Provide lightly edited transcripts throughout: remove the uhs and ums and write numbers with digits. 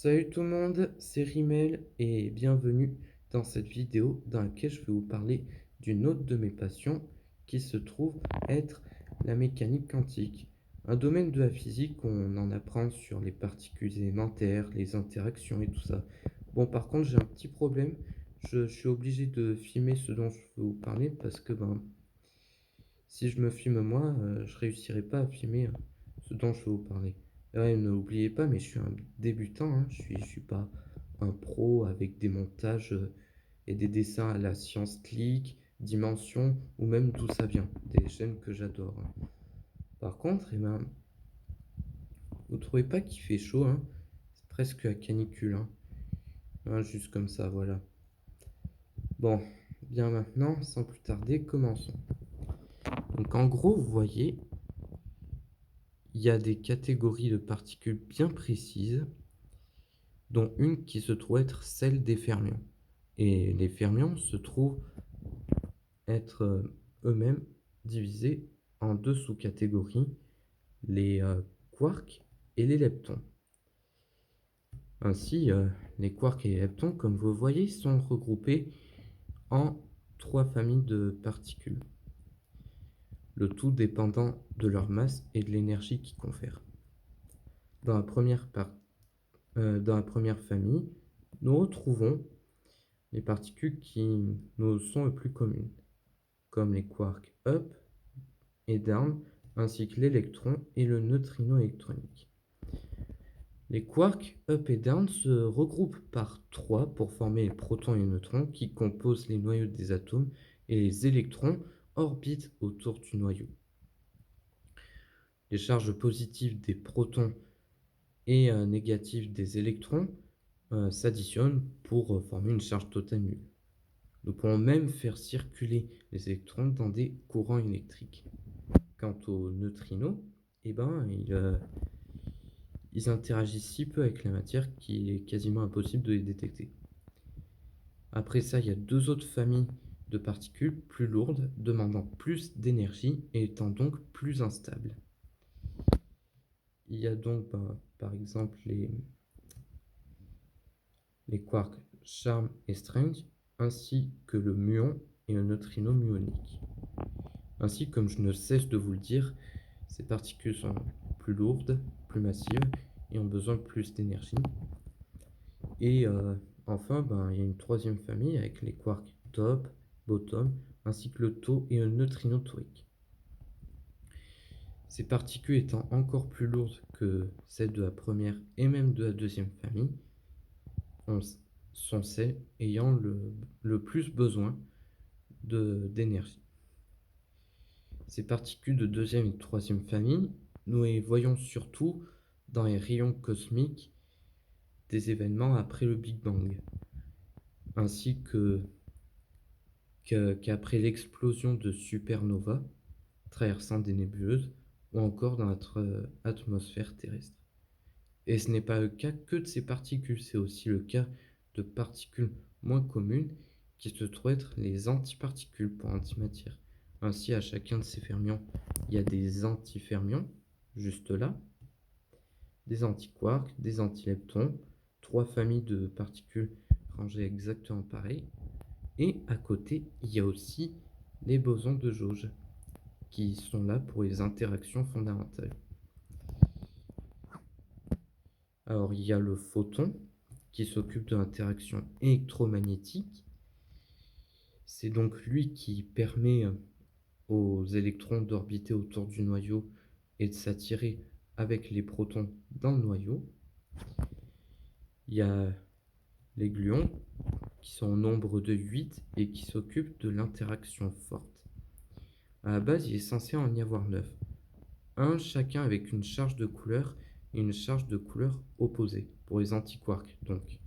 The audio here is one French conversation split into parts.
Salut tout le monde, c'est Rimel et bienvenue dans cette vidéo dans laquelle je vais vous parler d'une autre de mes passions qui se trouve être la mécanique quantique. Un domaine de la physique où on en apprend sur les particules élémentaires, les interactions et tout ça. Bon, par contre, j'ai un petit problème. Je suis obligé de filmer ce dont je veux vous parler parce que si je me filme moi, je réussirai pas à filmer ce dont je vais vous parler. Ouais, ne l'oubliez pas, mais je suis un débutant, hein. Je suis pas un pro avec des montages et des dessins à la science click, dimension ou même d'où ça vient, des chaînes que j'adore, hein. Par contre, vous trouvez pas qu'il fait chaud, hein? C'est presque la canicule, hein. Hein, juste comme ça, voilà. Bon, bien maintenant, sans plus tarder, commençons. Donc en gros, vous voyez, il y a des catégories de particules bien précises, dont une qui se trouve être celle des fermions. Et les fermions se trouvent être eux-mêmes divisés en deux sous-catégories, les quarks et les leptons. Ainsi, les quarks et les leptons, comme vous voyez, sont regroupés en trois familles de particules, le tout dépendant de leur masse et de l'énergie qu'ils confèrent. Dans la dans la première famille, nous retrouvons les particules qui nous sont les plus communes, comme les quarks up et down, ainsi que l'électron et le neutrino électronique. Les quarks up et down se regroupent par trois pour former les protons et les neutrons qui composent les noyaux des atomes, et les électrons orbitent autour du noyau. Les charges positives des protons et négatives des électrons s'additionnent pour former une charge totale nulle. Nous pouvons même faire circuler les électrons dans des courants électriques. Quant aux neutrinos, eh ben, ils interagissent si peu avec la matière qu'il est quasiment impossible de les détecter. Après ça, il y a deux autres familles de particules plus lourdes, demandant plus d'énergie et étant donc plus instables. Il y a donc par exemple les quarks charm et strange, ainsi que le muon et le neutrino muonique. Ainsi, comme je ne cesse de vous le dire, ces particules sont plus lourdes, plus massives et ont besoin de plus d'énergie. Et enfin, il y a une troisième famille avec les quarks top, bottom, ainsi que le tau et le neutrino tauique. Ces particules étant encore plus lourdes que celles de la première et même de la deuxième famille, sont celles ayant le plus besoin d'énergie. Ces particules de deuxième et de troisième famille, nous les voyons surtout dans les rayons cosmiques des événements après le Big Bang, ainsi qu'après l'explosion de supernovas traversant des nébuleuses ou encore dans notre atmosphère terrestre. Et ce n'est pas le cas que de ces particules, c'est aussi le cas de particules moins communes qui se trouvent être les antiparticules pour antimatière. Ainsi, à chacun de ces fermions, il y a des antifermions, juste là, des antiquarks, des antileptons, trois familles de particules rangées exactement pareilles. Et à côté, il y a aussi les bosons de jauge, qui sont là pour les interactions fondamentales. Alors, il y a le photon, qui s'occupe de l'interaction électromagnétique. C'est donc lui qui permet aux électrons d'orbiter autour du noyau et de s'attirer avec les protons dans le noyau. Il y a les gluons, qui sont au nombre de 8 et qui s'occupent de l'interaction forte. À la base, il est censé en y avoir 9. Un chacun avec une charge de couleur et une charge de couleur opposée, pour les antiquarks donc.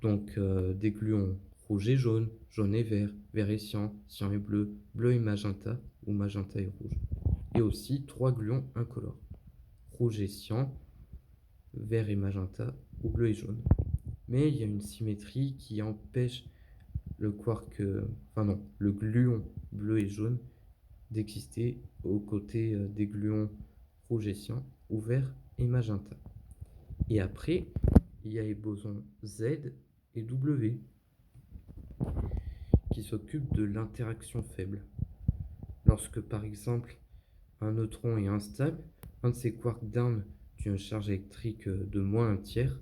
Donc des gluons rouge et jaune, jaune et vert, vert et cyan, cyan et bleu, bleu et magenta, ou magenta et rouge. Et aussi 3 gluons incolores, rouge et cyan, vert et magenta, ou bleu et jaune. Mais il y a une symétrie qui empêche le quark, le gluon bleu et jaune d'exister aux côtés des gluons rouge et cyan, ou vert et magenta. Et après, il y a les bosons Z et W qui s'occupent de l'interaction faible. Lorsque par exemple un neutron est instable, un de ses quarks d'armes d'une charge électrique de moins un tiers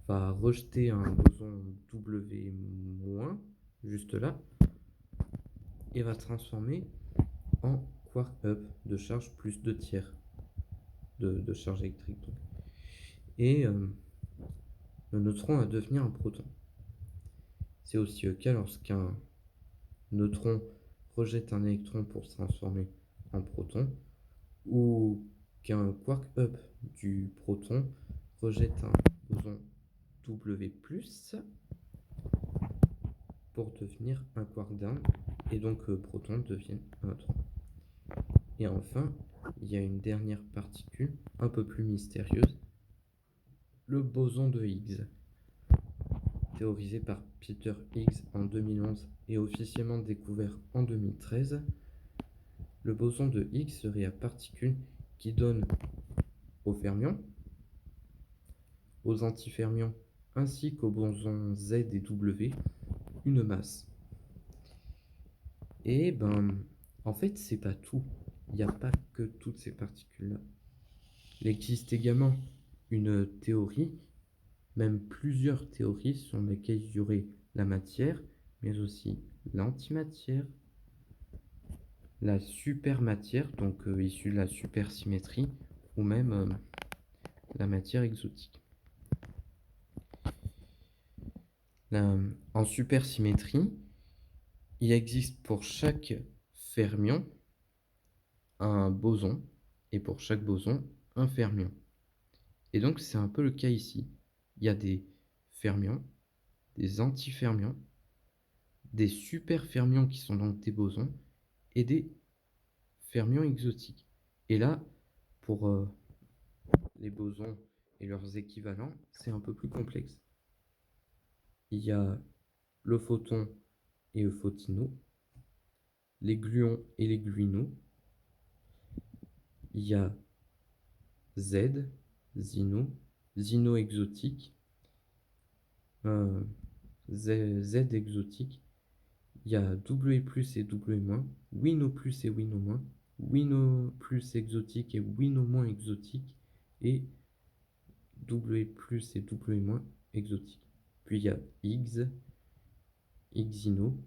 va rejeter un boson W-, juste là, et va transformer en quark up de charge plus 2 tiers de charge électrique. Donc. Et le neutron va devenir un proton. C'est aussi le cas lorsqu'un neutron rejette un électron pour se transformer en proton, ou qu'un quark up du proton rejette un boson W+, pour devenir un quark down, et donc proton devient un neutron. Et enfin, il y a une dernière particule un peu plus mystérieuse, le boson de Higgs. Théorisé par Peter Higgs en 2011 et officiellement découvert en 2013, le boson de Higgs serait la particule qui donne aux fermions, aux antifermions ainsi qu'aux bosons Z et W une masse. Et en fait, c'est pas tout. Il n'y a pas que toutes ces particules-là. Il existe également une théorie, même plusieurs théories sur lesquelles il y aurait la matière, mais aussi l'antimatière, la supermatière, donc issue de la supersymétrie, ou même la matière exotique. En supersymétrie, il existe pour chaque fermion un boson, et pour chaque boson, un fermion. Et donc, c'est un peu le cas ici. Il y a des fermions, des antifermions, des superfermions qui sont donc des bosons, et des fermions exotiques. Et là, pour les bosons et leurs équivalents, c'est un peu plus complexe. Il y a le photon et le photino, les gluons et les gluinos. Il y a Z, Zino exotique, Z exotique. Il y a W plus et W-, Wino plus et Wino-, Wino plus exotique et Wino- exotique, et W plus et W- exotique. Puis il y a X, Xino,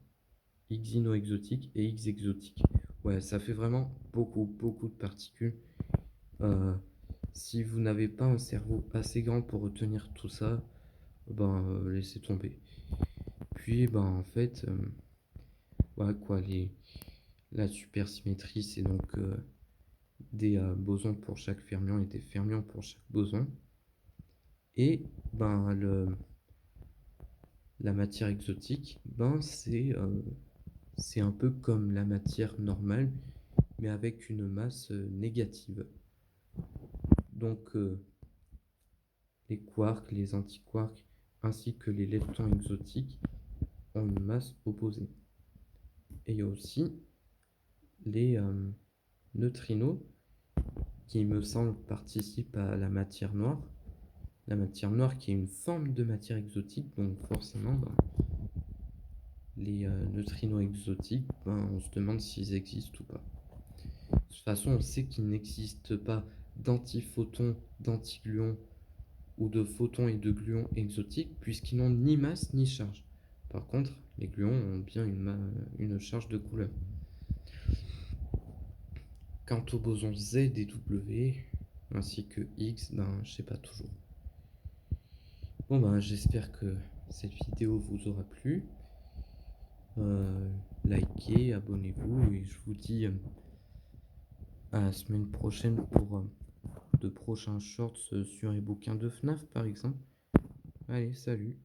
Xino exotique et X exotique. Ouais, ça fait vraiment beaucoup de particules. Si vous n'avez pas un cerveau assez grand pour retenir tout ça, laissez tomber. Puis, en fait, voilà quoi, la supersymétrie, c'est donc des bosons pour chaque fermion et des fermions pour chaque boson. Et la matière exotique, c'est un peu comme la matière normale, mais avec une masse négative. Donc les quarks, les antiquarks, ainsi que les leptons exotiques ont une masse opposée. Et il y a aussi les neutrinos qui, me semble, participent à la matière noire. La matière noire qui est une forme de matière exotique, donc forcément, les neutrinos exotiques, on se demande s'ils existent ou pas. De toute façon, on sait qu'il n'existe pas d'antiphotons, d'antigluons ou de photons et de gluons exotiques, puisqu'ils n'ont ni masse ni charge. Par contre, les gluons ont bien une charge de couleur. Quant aux bosons Z et W, ainsi que X, je sais pas toujours. Bon, j'espère que cette vidéo vous aura plu. Likez, abonnez-vous, et je vous dis à la semaine prochaine pour de prochains shorts sur les bouquins de FNAF par exemple. Allez, salut!